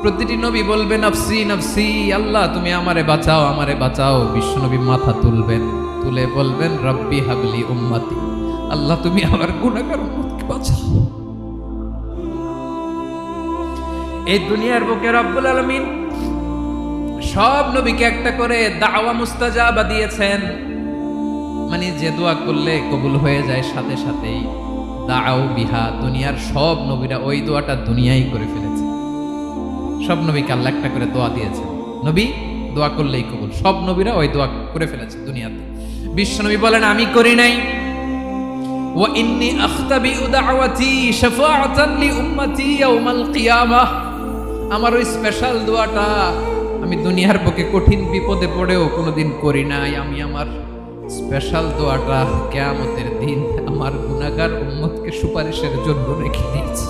প্রতিটি নবী বলবে নাফসি নাফসি, আল্লাহ তুমি আমারে বাঁচাও আমারে বাঁচাও। বিশ্বনবী মাথা তুলবেন, তুলে বলবেন রব্বি হাবলি উম্মতি, আল্লাহ তুমি আমার গুনাহগার উম্মতকে বাঁচাও। এই দুনিয়ার বুকে রব্বুল আলামিন সব নবীকে একটা করে দাওয়া মুস্তাজাবা দিয়েছেন, মানে যে দোয়া করলে কবুল হয়ে যায় সাথে সাথেই। দাও বিহা, দুনিয়ার সব নবীরা ওই দোয়াটা দুনিয়ায় করে ফেলেছে। সব নবীকে আল্লাহ একটা করে দোয়া দিয়েছে, নবী দোয়া করলেই কবুল। সব নবীরা ওই দোয়া করে ফেলেছে দুনিয়াতে। বিশ্বনবী বলেন আমি করি নাই। ওয়া ইন্নী আখতাবি দাওয়াতি শাফাআতান লি উম্মতি ইয়াউমাল কিয়ামাহ, আমার ওই স্পেশাল দোয়াটা আমি দুনিয়ার বুকে কঠিন বিপদে পড়েও কোনোদিন করি নাই। আমি আমার স্পেশাল দোয়াটা কিয়ামতের দিন আমার গুনাহগার উম্মতকে সুপারিশের জন্য রেখে দিয়েছি।